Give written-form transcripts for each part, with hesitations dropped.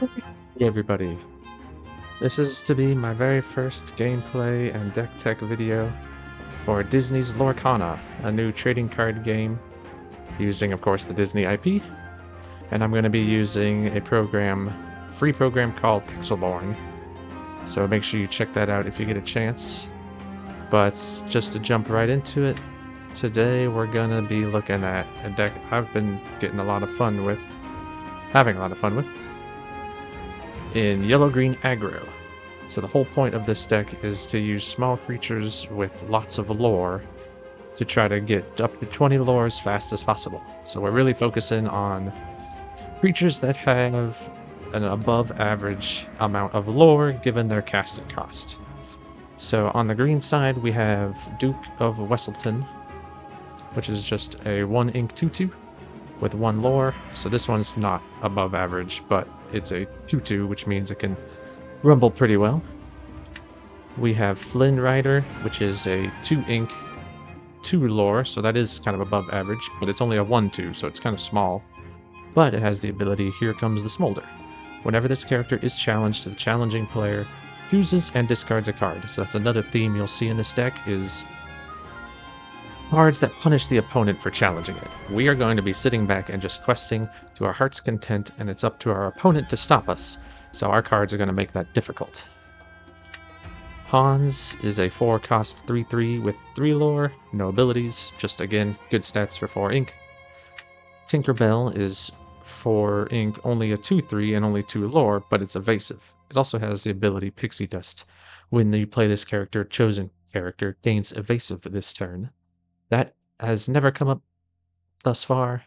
Hey everybody, this is to be my very first gameplay and deck tech video for Disney's Lorcana, a new trading card game using, of course, the Disney IP, and I'm going to be using a free program called Pixelborn, so make sure you check that out if you get a chance. But just to jump right into it, today we're going to be looking at a deck I've been having a lot of fun with, in yellow-green aggro. So the whole point of this deck is to use small creatures with lots of lore to try to get up to 20 lore as fast as possible. So we're really focusing on creatures that have an above average amount of lore given their casting cost. So on the green side we have Duke of Wesselton, which is just a 1-ink 2/2 with 1 lore, so this one's not above average, but it's a 2/2, which means it can rumble pretty well. We have Flynn Rider, which is a 2-ink 2 lore, so that is kind of above average, but it's only a 1/2, so it's kind of small. But it has the ability, Here Comes the Smolder. Whenever this character is challenged, the challenging player chooses and discards a card. So that's another theme you'll see in this deck, is cards that punish the opponent for challenging it. We are going to be sitting back and just questing to our heart's content, and it's up to our opponent to stop us, so our cards are going to make that difficult. Hans is a 4-cost 3/3 with 3 lore, no abilities, just again, good stats for 4 ink. Tinkerbell is 4 ink, only a 2/3 and only 2 lore, but it's evasive. It also has the ability Pixie Dust. When you play this character, chosen character gains evasive this turn. That has never come up thus far,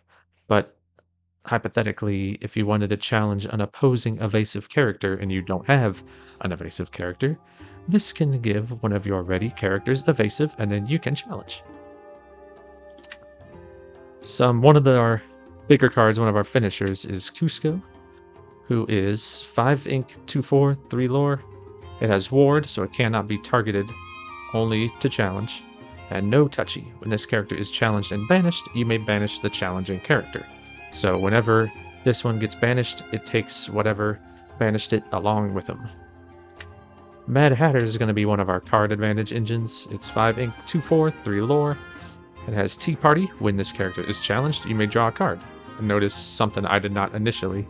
but hypothetically, if you wanted to challenge an opposing evasive character and you don't have an evasive character, this can give one of your ready characters evasive, and then you can challenge. One of our bigger cards, one of our finishers, is Cusco, who is 5 ink, 2/4, 3 lore. It has ward, so it cannot be targeted, only to challenge. And no touchy. When this character is challenged and banished, you may banish the challenging character. So whenever this one gets banished, it takes whatever banished it along with him. Mad Hatter is going to be one of our card advantage engines. It's 5 ink, 2/4, 3 lore. It has Tea Party. When this character is challenged, you may draw a card. And notice something I did not initially.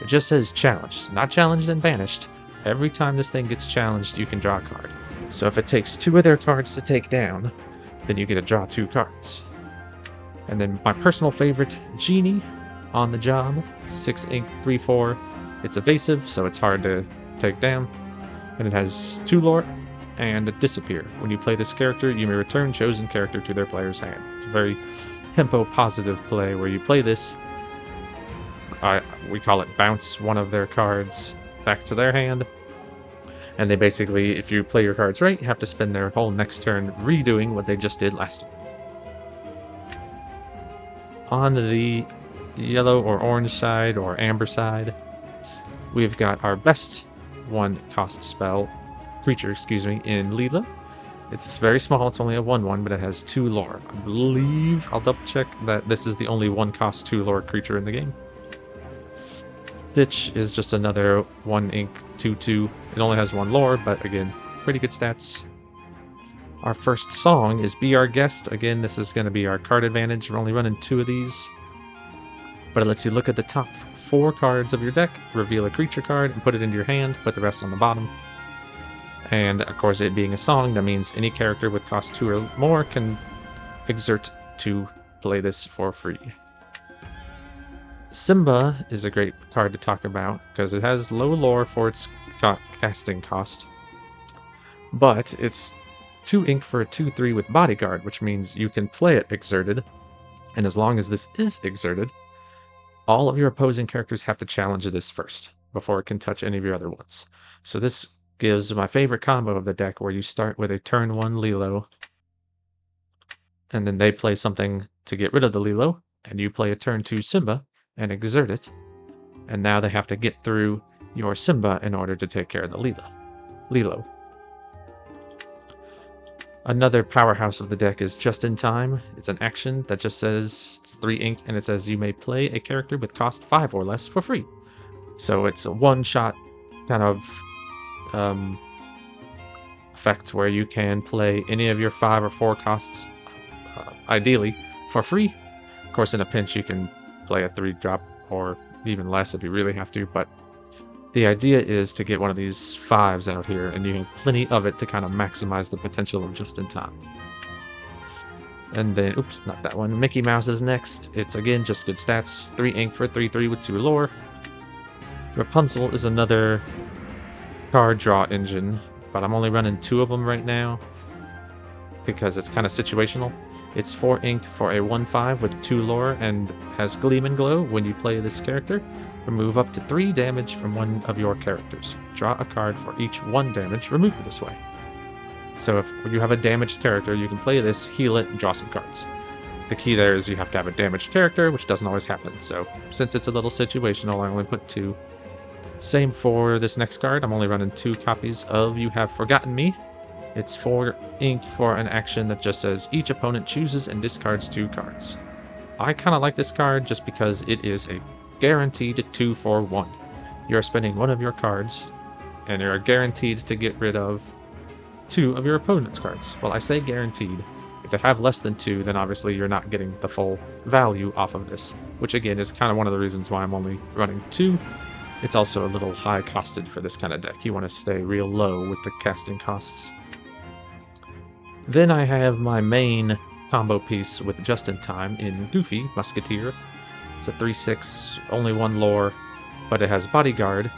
It just says challenged, not challenged and banished. Every time this thing gets challenged, you can draw a card. So if it takes 2 of their cards to take down, then you get to draw 2 cards. And then my personal favorite, Genie, on the job, 6 ink, 3/4. It's evasive, so it's hard to take down. And it has 2 lore and a disappear. When you play this character, you may return chosen character to their player's hand. It's a very tempo positive play where you play this. We call it bounce one of their cards back to their hand. And they basically, if you play your cards right, you have to spend their whole next turn redoing what they just did last turn. On the yellow or orange side, or amber side, we've got our best 1-cost creature, in Leela. It's very small, it's only a 1/1, but it has 2 lore. I believe, I'll double check, that this is the only 1-cost 2 lore creature in the game. Stitch is just another 1 ink 2/2. It only has 1 lore, but again, pretty good stats. Our first song is Be Our Guest. Again, this is going to be our card advantage. We're only running 2 of these. But it lets you look at the top 4 cards of your deck, reveal a creature card, and put it into your hand, put the rest on the bottom. And of course, it being a song, that means any character with cost 2 or more can exert to play this for free. Simba is a great card to talk about because it has low lore for its casting cost, but it's 2 ink for a 2/3 with bodyguard, which means you can play it exerted, and as long as this is exerted, all of your opposing characters have to challenge this first before it can touch any of your other ones. So this gives my favorite combo of the deck, where you start with a turn 1 Lilo, and then they play something to get rid of the Lilo, and you play a turn 2 Simba and exert it, and now they have to get through your Simba in order to take care of the Lilo. Another powerhouse of the deck is Just in Time. It's an action that just says, it's 3 ink, and it says you may play a character with cost 5 or less for free. So it's a one-shot kind of effect where you can play any of your 5 or 4 costs, ideally, for free. Of course, in a pinch, you can play a 3-drop or even less if you really have to, but the idea is to get one of these 5s out here, and you have plenty of it to kind of maximize the potential of Just in Time. And then, oops, not that one. Mickey Mouse is next. It's, again, just good stats. 3 ink for 3/3 with 2 lore. Rapunzel is another card draw engine, but I'm only running 2 of them right now because it's kind of situational. It's 4 ink for a 1/5 with 2 lore and has Gleam and Glow. When you play this character, remove up to 3 damage from one of your characters. Draw a card for each 1 damage removed this way. So if you have a damaged character, you can play this, heal it, and draw some cards. The key there is you have to have a damaged character, which doesn't always happen. So since it's a little situational, I only put 2. Same for this next card. I'm only running 2 copies of You Have Forgotten Me. It's 4 ink for an action that just says each opponent chooses and discards 2 cards. I kind of like this card just because it is a guaranteed 2 for 1. You're spending 1 of your cards, and you're guaranteed to get rid of 2 of your opponent's cards. Well, I say guaranteed. If you have less than 2, then obviously you're not getting the full value off of this, which again is kind of one of the reasons why I'm only running 2. It's also a little high costed for this kind of deck. You want to stay real low with the casting costs. Then I have my main combo piece with Just in Time in Goofy Musketeer. It's a 3/6, only 1 lore, but it has Bodyguard.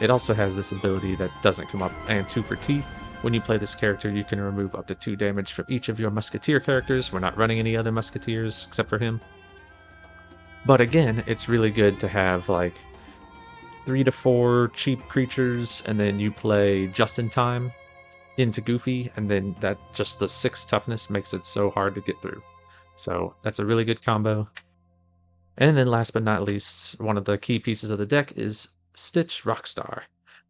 It also has this ability that doesn't come up, and 2 for T. When you play this character, you can remove up to 2 damage from each of your Musketeer characters. We're not running any other Musketeers except for him. But again, it's really good to have like 3 to 4 cheap creatures, and then you play Just in Time into Goofy, and then that just the 6 toughness makes it so hard to get through. So that's a really good combo. And then last but not least, one of the key pieces of the deck is Stitch Rockstar.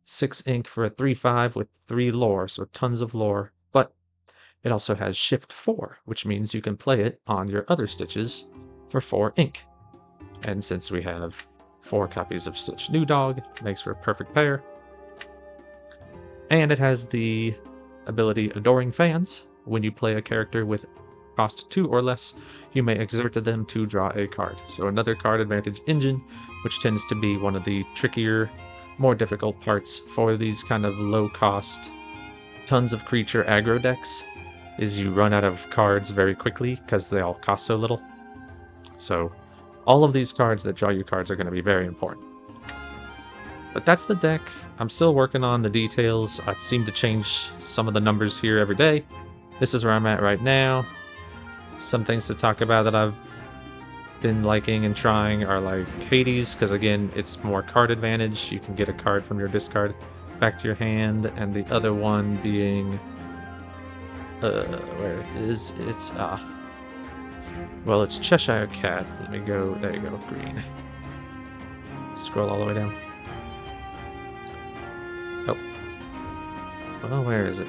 6 ink for a 3/5 with 3 lore, so tons of lore, but it also has Shift 4, which means you can play it on your other Stitches for 4 ink. And since we have 4 copies of Stitch New Dog, it makes for a perfect pair. And it has the ability Adoring Fans. When you play a character with cost 2 or less, you may exert them to draw a card. So another card advantage engine, which tends to be one of the trickier, more difficult parts for these kind of low-cost, tons of creature aggro decks, is you run out of cards very quickly because they all cost so little. So all of these cards that draw you cards are going to be very important. But that's the deck. I'm still working on the details. I seem to change some of the numbers here every day. This is where I'm at right now. Some things to talk about that I've been liking and trying are like Hades, because again, it's more card advantage. You can get a card from your discard back to your hand, and the other one being where is it? It's well, it's Cheshire Cat. Let me go, there you go, green. Scroll all the way down. Oh. Well, where is it?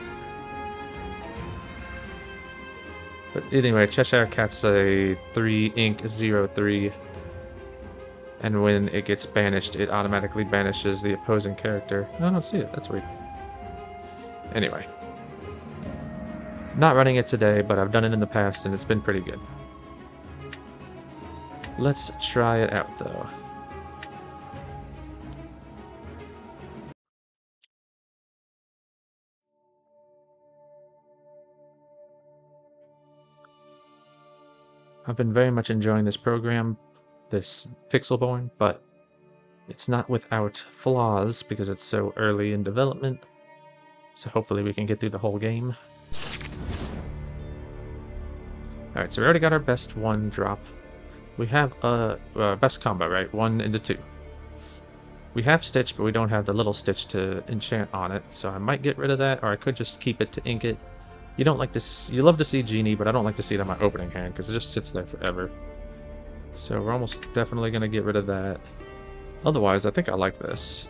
But anyway, Cheshire Cat's a 3 ink 0/3, and when it gets banished, it automatically banishes the opposing character. No, I don't see it. That's weird. Anyway. Not running it today, but I've done it in the past, and it's been pretty good. Let's try it out, though. I've been very much enjoying this program, this Pixelborn, but it's not without flaws because it's so early in development. So hopefully we can get through the whole game. Alright, so we already got our best 1 drop. We have a best combo, right? 1 into 2. We have Stitch, but we don't have the little Stitch to enchant on it, so I might get rid of that, or I could just keep it to ink it. You don't like this. You love to see Genie, but I don't like to see it on my opening hand because it just sits there forever. So we're almost definitely going to get rid of that. Otherwise, I think I like this.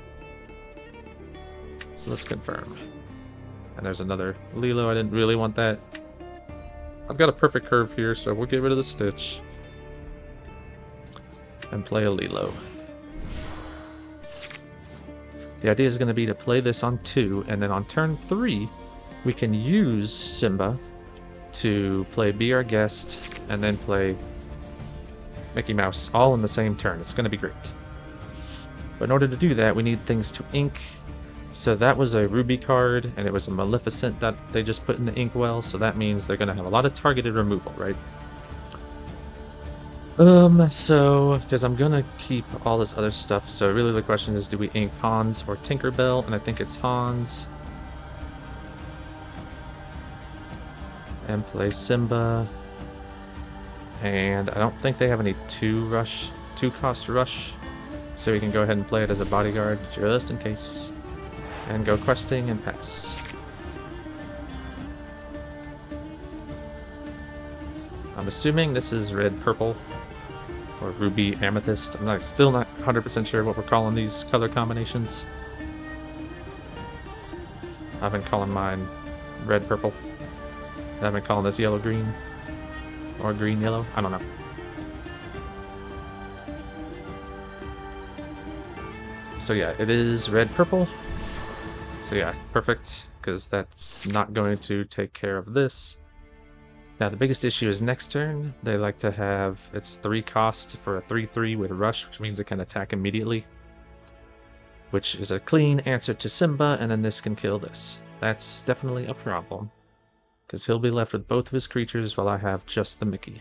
So let's confirm. And there's another Lilo. I didn't really want that. I've got a perfect curve here, so we'll get rid of the Stitch. And play a Lilo. The idea is going to be to play this on 2, and then on turn 3, we can use Simba to play Be Our Guest, and then play Mickey Mouse all in the same turn. It's going to be great. But in order to do that, we need things to ink. So that was a Ruby card, and it was a Maleficent that they just put in the inkwell, so that means they're going to have a lot of targeted removal, right? So, because I'm going to keep all this other stuff, so really the question is, do we ink Hans or Tinkerbell? And I think it's Hans. And play Simba. And I don't think they have any 2-cost rush, so we can go ahead and play it as a bodyguard, just in case. And go questing and pass. I'm assuming this is red purple or ruby amethyst. I'm still not 100% sure what we're calling these color combinations. I've been calling mine red purple. And I've been calling this yellow green or green yellow. I don't know. So yeah, it is red purple. So yeah, perfect, because that's not going to take care of this. Now the biggest issue is next turn. They like to have, it's 3 cost for a 3/3 with rush, which means it can attack immediately. Which is a clean answer to Simba, and then this can kill this. That's definitely a problem, because he'll be left with both of his creatures while I have just the Mickey.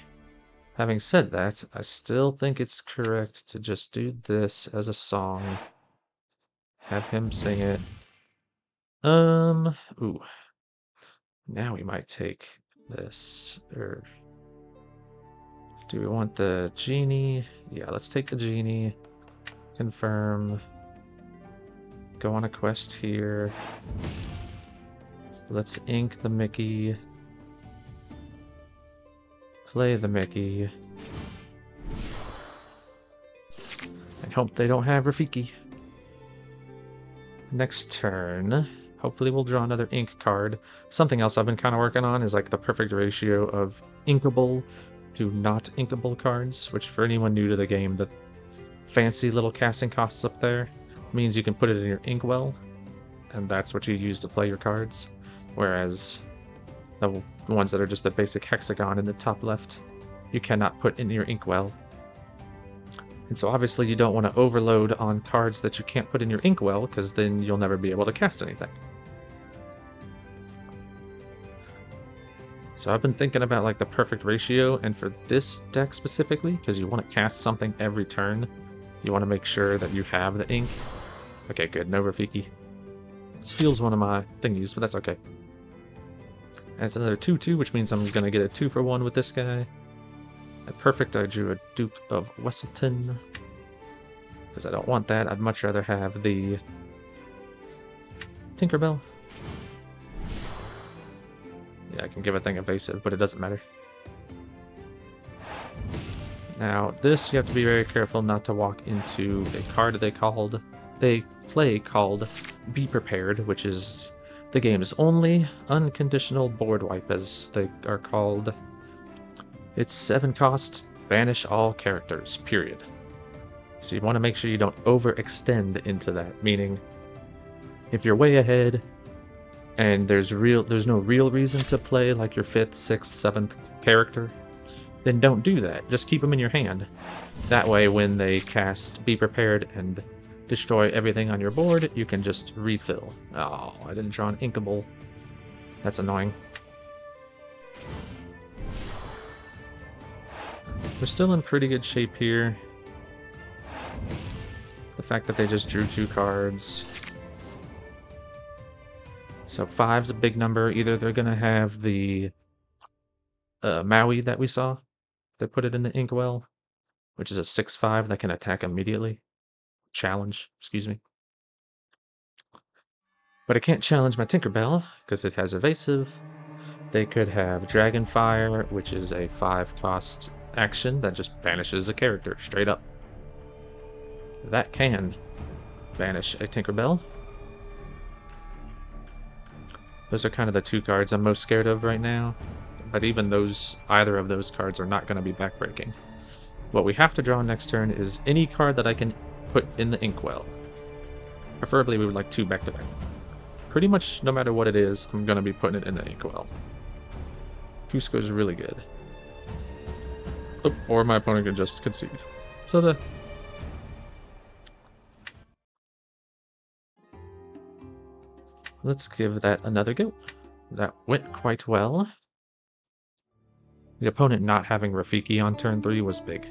Having said that, I still think it's correct to just do this as a song. Have him sing it. Ooh. Now we might take this, or do we want the genie? Yeah, let's take the genie. Confirm. Go on a quest here. Let's ink the Mickey. Play the Mickey. I hope they don't have Rafiki. Next turn, hopefully we'll draw another ink card. Something else I've been kind of working on is like the perfect ratio of inkable to not inkable cards, which for anyone new to the game, the fancy little casting costs up there means you can put it in your inkwell, and that's what you use to play your cards. Whereas the ones that are just a basic hexagon in the top left, you cannot put in your inkwell. And so obviously you don't want to overload on cards that you can't put in your inkwell, because then you'll never be able to cast anything. So I've been thinking about like the perfect ratio, and for this deck specifically, because you want to cast something every turn, you want to make sure that you have the ink. Okay, good, no Rafiki. Steals one of my thingies, but that's okay. And it's another 2/2, which means I'm going to get a 2-for-1 with this guy. And perfect, I drew a Duke of Wesselton. Because I don't want that, I'd much rather have the Tinkerbell. Yeah, I can give a thing evasive, but it doesn't matter. Now, this you have to be very careful not to walk into a card they play called Be Prepared, which is the game's only unconditional board wipe, as they are called. It's 7 cost, banish all characters, period. So you want to make sure you don't overextend into that, meaning if you're way ahead and there's no real reason to play like your 5th, 6th, 7th character, then don't do that. Just keep them in your hand. That way when they cast Be Prepared and destroy everything on your board, you can just refill. Oh, I didn't draw an inkable. That's annoying. We're still in pretty good shape here. The fact that they just drew 2 cards. So 5's a big number. Either they're going to have the Maui that we saw. They put it in the inkwell, which is a 6/5 that can attack immediately. Challenge, excuse me. But it can't challenge my Tinkerbell, because it has evasive. They could have Dragonfire, which is a 5-cost action that just banishes a character, straight up. That can banish a Tinkerbell. Those are kind of the 2 cards I'm most scared of right now. But even those, either of those cards are not going to be backbreaking. What we have to draw next turn is any card that I can put in the inkwell. Preferably, we would like 2 back-to-back. Pretty much, no matter what it is, I'm going to be putting it in the inkwell. Cusco is really good. Oh, or my opponent can just concede. So let's give that another go. That went quite well. The opponent not having Rafiki on turn 3 was big.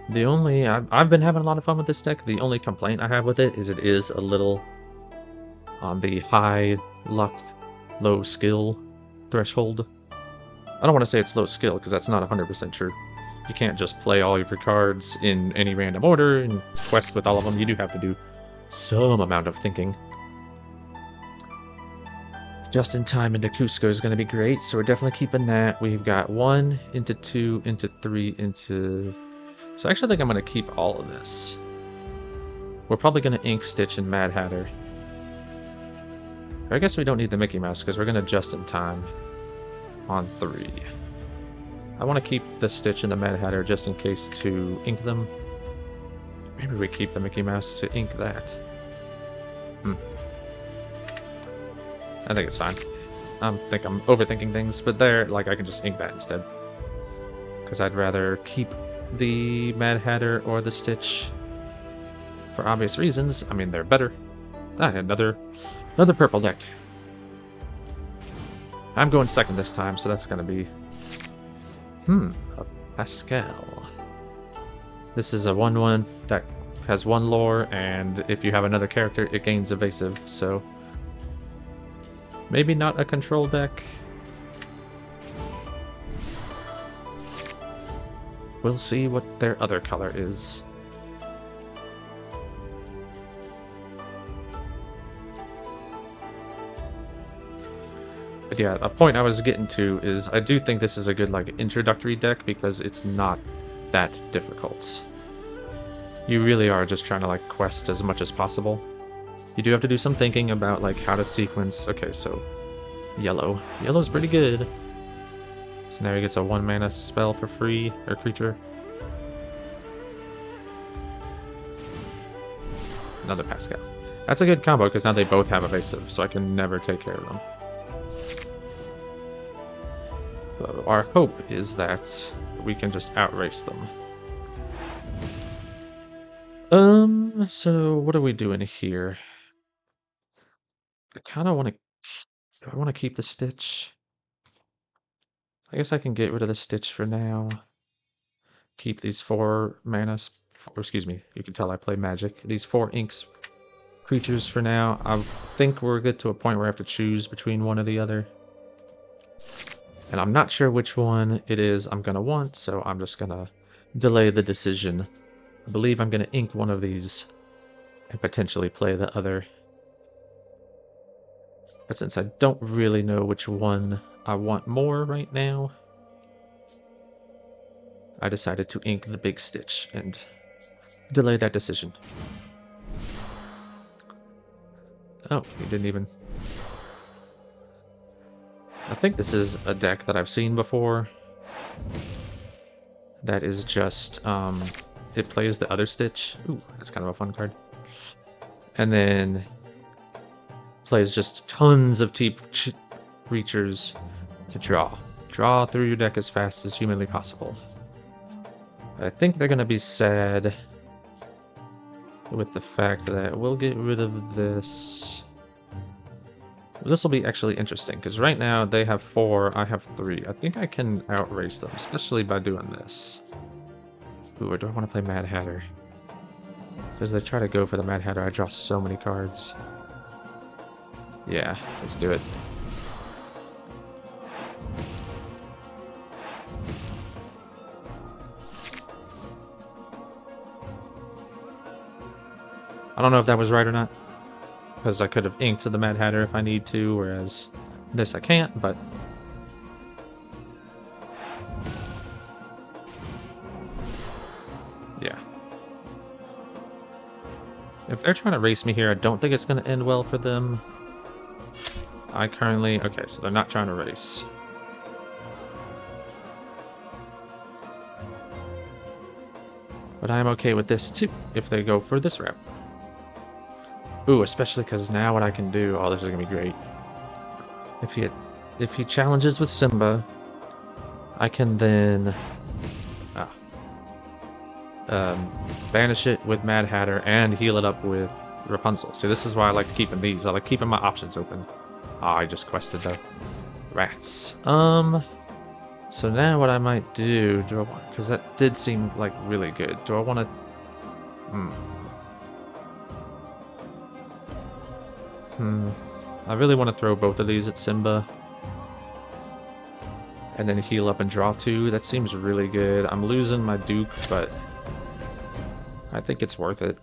The only... I've been having a lot of fun with this deck. The only complaint I have with it is a little on the high luck, low skill threshold. I don't want to say it's low skill, because that's not 100% true. You can't just play all of your cards in any random order and quest with all of them. You do have to do some amount of thinking. Just in time into Cusco is going to be great, so we're definitely keeping that. We've got 1 into 2 into 3 into... So I actually think I'm going to keep all of this. We're probably going to ink Stitch and Mad Hatter. I guess we don't need the Mickey Mouse because we're going to just in time on 3. I want to keep the Stitch and the Mad Hatter just in case to ink them. Maybe we keep the Mickey Mouse to ink that. I think it's fine. I think I'm overthinking things, but there, like, I can just ink that instead. Because I'd rather keep the Mad Hatter or the Stitch for obvious reasons. I mean, they're better. Another purple deck. I'm going second this time, so that's going to be... a Pascal. This is a 1/1 that has 1 lore, and if you have another character, it gains evasive, so... Maybe not a control deck. We'll see what their other color is. But yeah, a point I was getting to is I do think this is a good like introductory deck because it's not that difficult. You really are just trying to like quest as much as possible. You do have to do some thinking about like how to sequence. Okay, so yellow. Yellow's pretty good. So now he gets a 1 mana spell for free, or creature. Another Pascal. That's a good combo because now they both have evasive, so I can never take care of them. So our hope is that we can just outrace them. So what are we doing here? I kind of want to... Do I want to keep the Stitch? I guess I can get rid of the Stitch for now. Keep these 4 mana... excuse me, you can tell I play Magic. These 4 inks creatures for now. I think we're good to a point where I have to choose between one or the other. And I'm not sure which one it is I'm going to want, so I'm just going to delay the decision. I believe I'm going to ink one of these and potentially play the other. But since I don't really know which one I want more right now, I decided to ink the big Stitch and delay that decision. Oh, he didn't even... I think this is a deck that I've seen before. That is just, it plays the other Stitch. Ooh, that's kind of a fun card. And then plays just tons of creatures to draw. Draw through your deck as fast as humanly possible. I think they're going to be sad with the fact that we'll get rid of this. This will be actually interesting, because right now they have 4, I have 3. I think I can outrace them, especially by doing this. Ooh, or do I want to play Mad Hatter? Because they try to go for the Mad Hatter, I draw so many cards. Yeah, let's do it. I don't know if that was right or not, because I could have inked to the Mad Hatter if I need to, whereas this I can't, but... yeah. If they're trying to race me here, I don't think it's going to end well for them. I currently... okay, so they're not trying to race. But I'm okay with this too, if they go for this route. Ooh, especially because now what I can do... Oh, this is going to be great. If he challenges with Simba, I can then... banish it with Mad Hatter and heal it up with Rapunzel. See, this is why I like keeping these. I like keeping my options open. Ah, I just quested the rats. So now what I might do... Do I want... Because that did seem, like, really good. Do I want to... I really want to throw both of these at Simba. And then heal up and draw 2. That seems really good. I'm losing my Duke, but... I think it's worth it.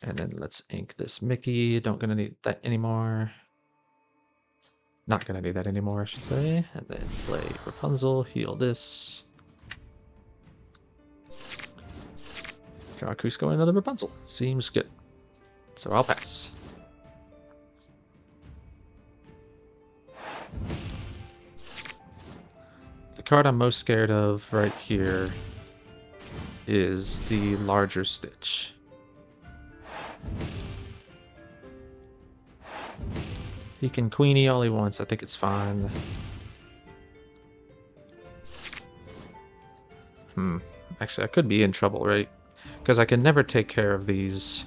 And then let's ink this Mickey. Don't gonna need that anymore. Not gonna need that anymore, I should say. And then play Rapunzel, heal this. Draw Cusco and another Rapunzel. Seems good. So I'll pass. The card I'm most scared of right here is the larger Stitch. He can Queenie all he wants. I think it's fine. Actually, I could be in trouble, right? Because I can never take care of these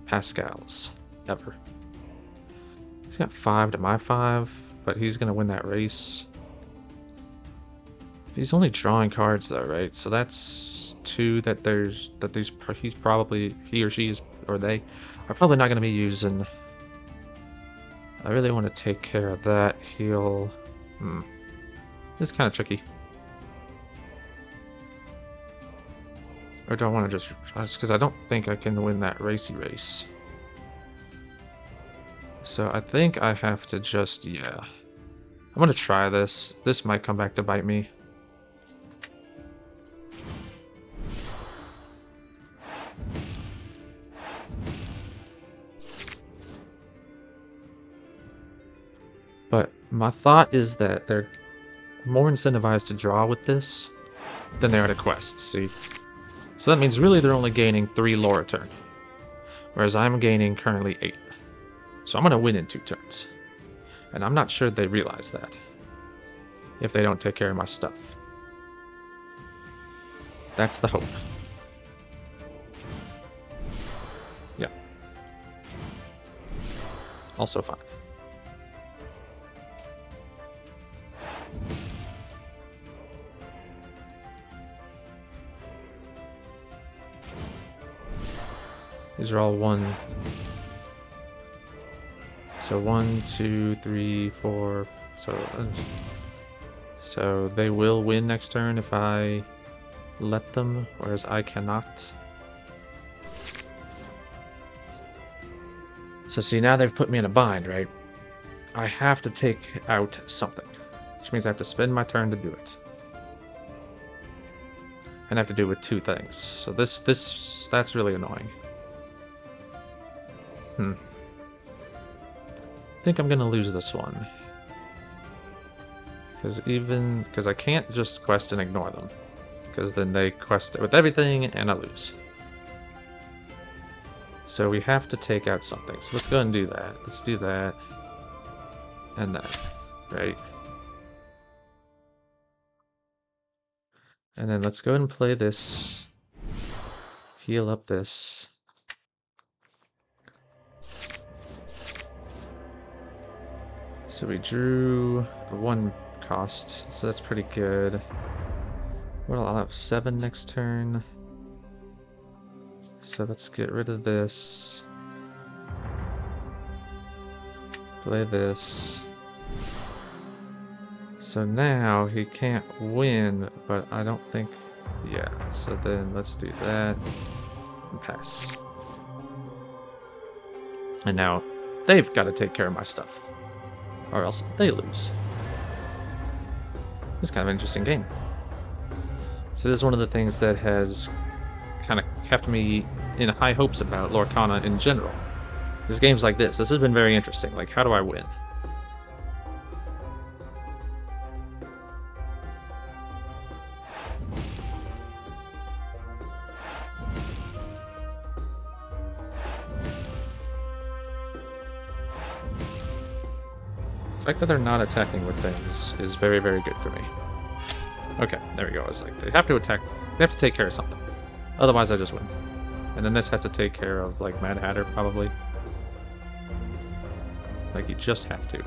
Pascals. Ever. He's got 5 to my 5, but he's going to win that race. He's only drawing cards, though, right? So that's 2 that he's probably... He or she is... Or they are probably not going to be using... I really want to take care of that. Heal... It's kind of tricky. Or do I want to just... Because I don't think I can win that racy race. So I think I have to just... Yeah. I'm going to try this. This might come back to bite me. But my thought is that they're more incentivized to draw with this than they are to quest, see? So that means really they're only gaining 3 lore a turn. Whereas I'm gaining currently 8. So I'm going to win in 2 turns. And I'm not sure they realize that. If they don't take care of my stuff. That's the hope. Yeah. Also fine. These are all 1. So 1, 2, 3, 4. So they will win next turn if I let them, whereas I cannot. So see, now they've put me in a bind, right? I have to take out something, which means I have to spend my turn to do it. And I have to do it with 2 things. So that's really annoying. I think I'm gonna lose this one. Because I can't just quest and ignore them. Because then they quest with everything and I lose. So we have to take out something. So let's go and do that. Let's do that. And that. Right? And then let's go ahead and play this. Heal up this. So we drew a 1 cost, so that's pretty good. Well, I'll have 7 next turn. So let's get rid of this. Play this. So now he can't win, but I don't think... Yeah, so then let's do that. And pass. And now they've got to take care of my stuff. Or else they lose. It's kind of an interesting game. So this is one of the things that has kind of kept me in high hopes about Lorcana in general. There's games like this. This has been very interesting. Like, how do I win? fact that they're not attacking with things is very, very good for me. Okay, there we go. I was like, they have to attack. They have to take care of something. Otherwise, I just win. And then this has to take care of, like, Mad Hatter, probably. Like, you just have to.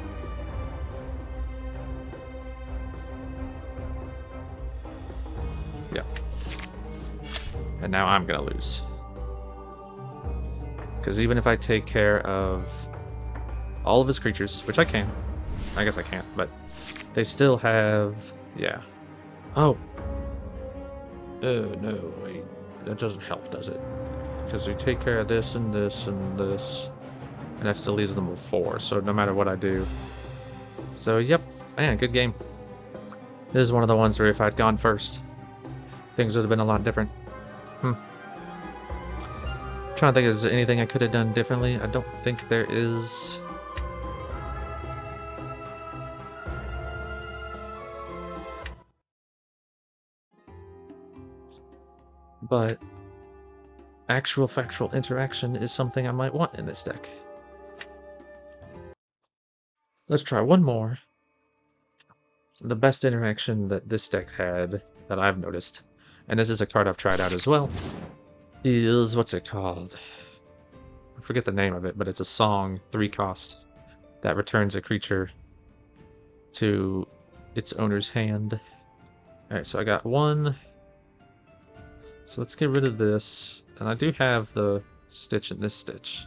Yeah. And now I'm gonna lose. Because even if I take care of all of his creatures, which I can. I guess I can't, but they still have... Yeah. Oh! No, wait. That doesn't help, does it? Because they take care of this and this and this. And that still leaves them with 4, so no matter what I do. So, yep. Man, good game. This is one of the ones where if I'd gone first, things would have been a lot different. Trying to think, is there anything I could have done differently? I don't think there is. But actual factual interaction is something I might want in this deck. Let's try one more. The best interaction that this deck had, that I've noticed, and this is a card I've tried out as well, is, what's it called? I forget the name of it, but it's a song, 3 cost, that returns a creature to its owner's hand. Alright, so I got 1. So let's get rid of this. And I do have the Stitch and this Stitch.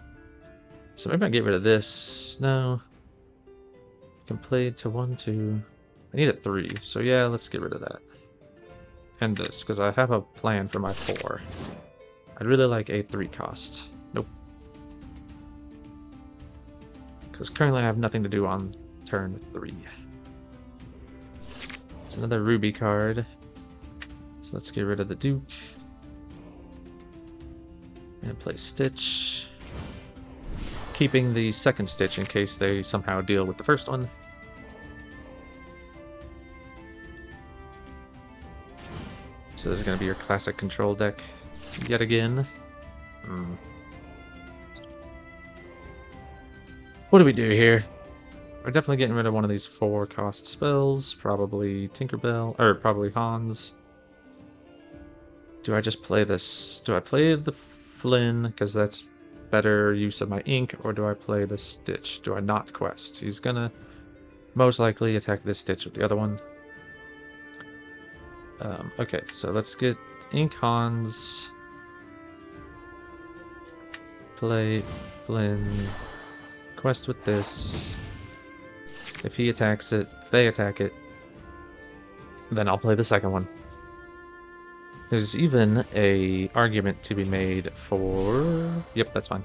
So maybe I get rid of this. No. I can play to 1, 2. I need a 3. So yeah, let's get rid of that. And this, because I have a plan for my 4. I'd really like a 3 cost. Nope. Because currently I have nothing to do on turn 3. It's another Ruby card. So let's get rid of the Duke. And play Stitch. Keeping the second Stitch in case they somehow deal with the first one. So this is going to be your classic control deck. Yet again. What do we do here? We're definitely getting rid of one of these 4 cost spells. Probably Tinkerbell, or probably Hans. Do I just play this? Do I play the Flynn, because that's better use of my ink, or do I play the Stitch? Do I not quest? He's gonna most likely attack this Stitch with the other one. Okay, so let's get Ink Hans. Play Flynn. Quest with this. If he attacks it, if they attack it, then I'll play the second one. There's even a argument to be made for... Yep, that's fine.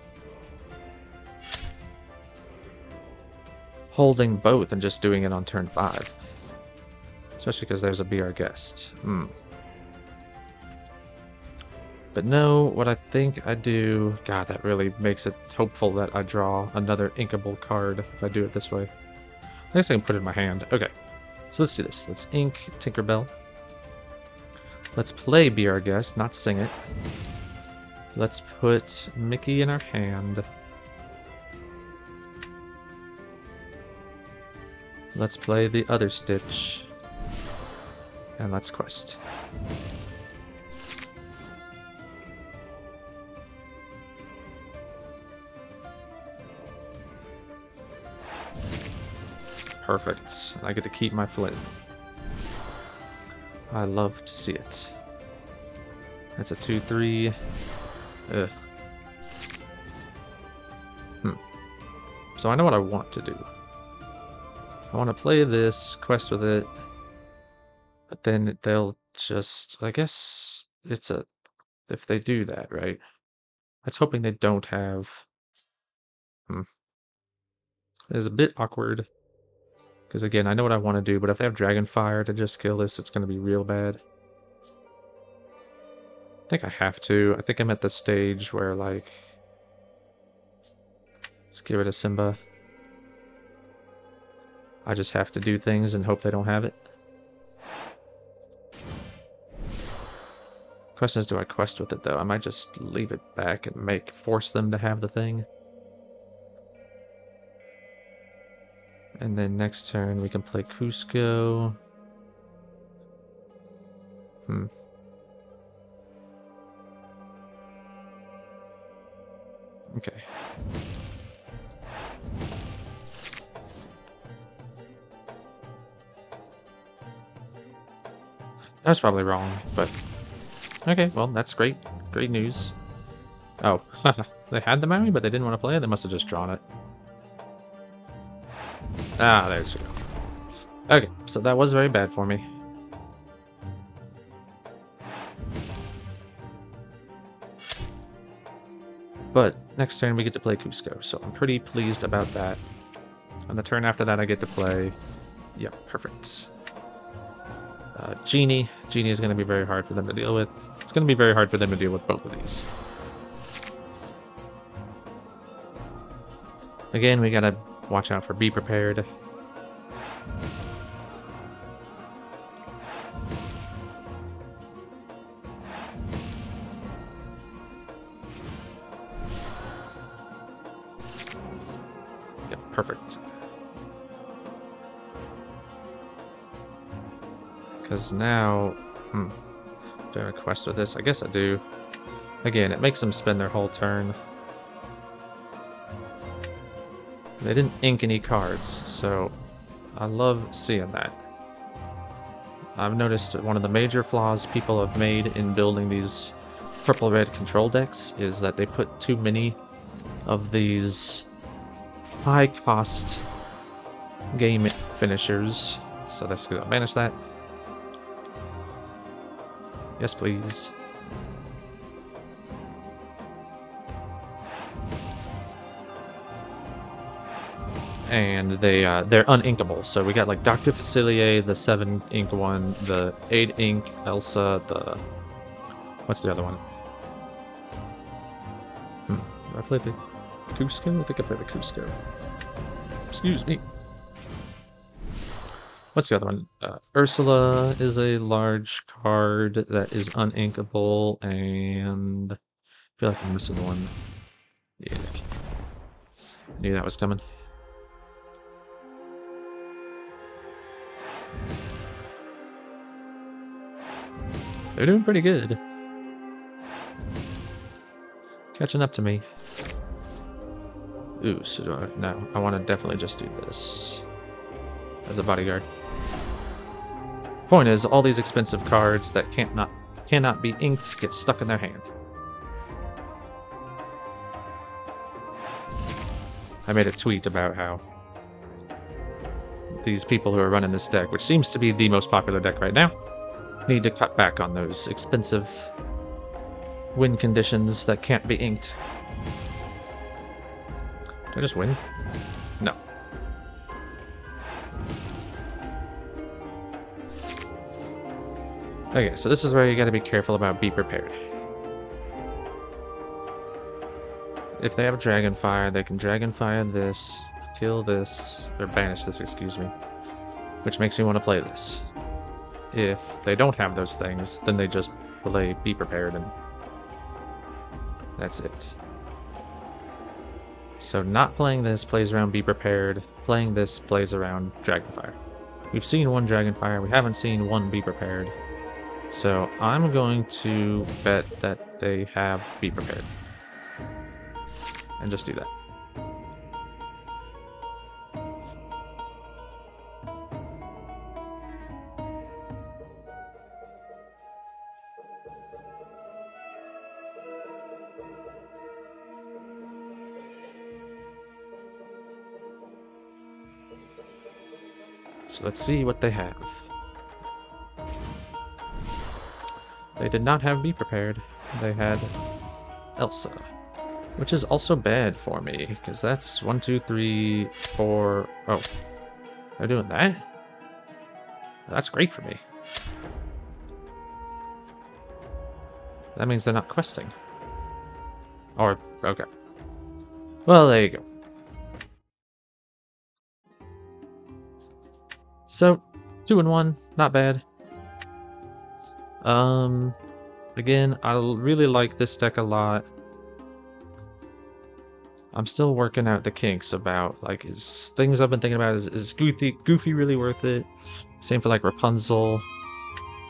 Holding both and just doing it on turn 5. Especially because there's a Be Our Guest. But no, what I think I do... God, that really makes it hopeful that I draw another inkable card if I do it this way. I guess I can put it in my hand. Okay, so let's do this. Let's ink Tinkerbell. Let's play Be Our Guest, not sing it. Let's put Mickey in our hand. Let's play the other Stitch. And let's quest. Perfect. I get to keep my Flynn. I love to see it. That's a 2-3. Ugh. So I know what I want to do. I want to play this, quest with it, but then they'll just... I guess it's a... If they do that, right? That's hoping they don't have... It's a bit awkward. Because again, I know what I want to do, but if they have Dragonfire to just kill this, it's going to be real bad. I think I have to. I think I'm at the stage where, like... Let's get rid of Simba. I just have to do things and hope they don't have it. Question is, do I quest with it, though? I might just leave it back and force them to have the thing. And then next turn we can play Cusco. Okay. That was probably wrong, but okay, well, that's great. Great news. Oh, they had the Maui, but they didn't want to play it? They must have just drawn it. Ah, there's you go. Okay, so that was very bad for me. But next turn we get to play Cusco, so I'm pretty pleased about that. On the turn after that I get to play... Yep, perfect. Genie. Genie is going to be very hard for them to deal with. It's going to be very hard for them to deal with both of these. Again, we gotta watch out for Be Prepared. Yep, perfect. Because now... do I have a quest with this? I guess I do. Again, it makes them spend their whole turn. They didn't ink any cards, so I love seeing that. I've noticed one of the major flaws people have made in building these purple-red control decks is that they put too many of these high-cost game finishers. So that's good. I'll banish that. Yes, please. And they're uninkable. So we got like Dr. Facilier, the 7 ink one, the 8 ink Elsa, the... What's the other one? I played the Cusco? I think I played the Cusco. Excuse me. What's the other one? Ursula is a large card that is uninkable, and I feel like I'm missing one. Yeah. Knew that was coming. They're doing pretty good. Catching up to me. Ooh, so do I... No, I want to definitely just do this. As a bodyguard. Point is, all these expensive cards that cannot be inked get stuck in their hand. I made a tweet about how these people who are running this deck, which seems to be the most popular deck right now, need to cut back on those expensive win conditions that can't be inked. Did I just win? No. Okay, so this is where you gotta be careful about Be Prepared. If they have Dragonfire, they can Dragonfire this, kill this, or banish this, excuse me. Which makes me want to play this. If they don't have those things, then they just play Be Prepared and that's it. So not playing this plays around Be Prepared, playing this plays around Dragonfire. We've seen one Dragonfire, we haven't seen one Be Prepared. So I'm going to bet that they have Be Prepared. And just do that. So let's see what they have. They did not have Be Prepared. They had Elsa. Which is also bad for me, because that's 1, 2, 3, 4... Oh. They're doing that? That's great for me. That means they're not questing. Or, okay. Well, there you go. So, 2 and 1, not bad. Again, I really like this deck a lot. I'm still working out the kinks about, like, is things I've been thinking about, is Goofy really worth it? Same for, like, Rapunzel.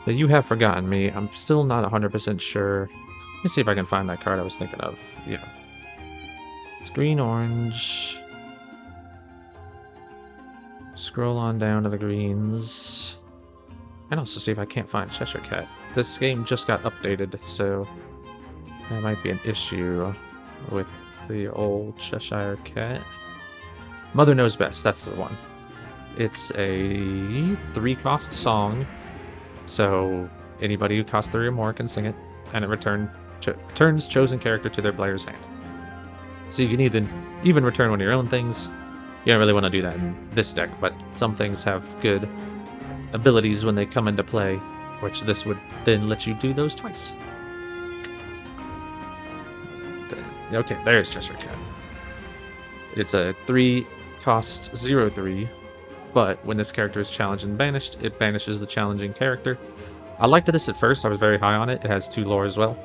The You Have Forgotten Me, I'm still not 100% sure. Let me see if I can find that card I was thinking of. Yeah. It's green, orange. Scroll on down to the greens. And also see if I can't find Cheshire Cat. This game just got updated, so that might be an issue with the old Cheshire Cat. Mother Knows Best, that's the one. It's a 3-cost song, so anybody who costs 3 or more can sing it, and it returns chosen character to their player's hand. So you can even return one of your own things. You don't really want to do that in this deck, but some things have good abilities when they come into play, which this would then let you do those twice. Okay, there's Cheshire Cat. It's a 3-cost 0/3, but when this character is challenged and banished, it banishes the challenging character. I liked this at first, I was very high on it. It has 2 lore as well.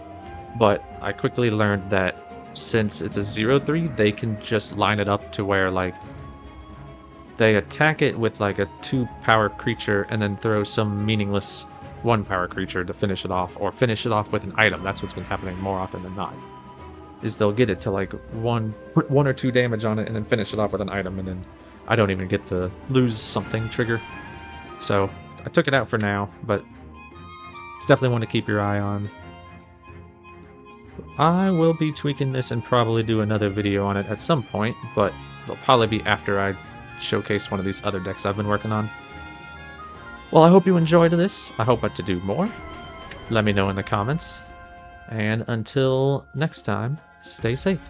But I quickly learned that since it's a 0/3, they can just line it up to where, like, they attack it with, like, a 2-power creature and then throw some meaningless 1-power creature to finish it off, or finish it off with an item. That's what's been happening more often than not. Is they'll get it to, like, put 1 or 2 damage on it and then finish it off with an item, and then I don't even get to lose something trigger. So I took it out for now, but it's definitely one to keep your eye on. I will be tweaking this and probably do another video on it at some point, but it'll probably be after I showcase one of these other decks I've been working on. Well, I hope you enjoyed this. I hope to do more. Let me know in the comments. And until next time, stay safe.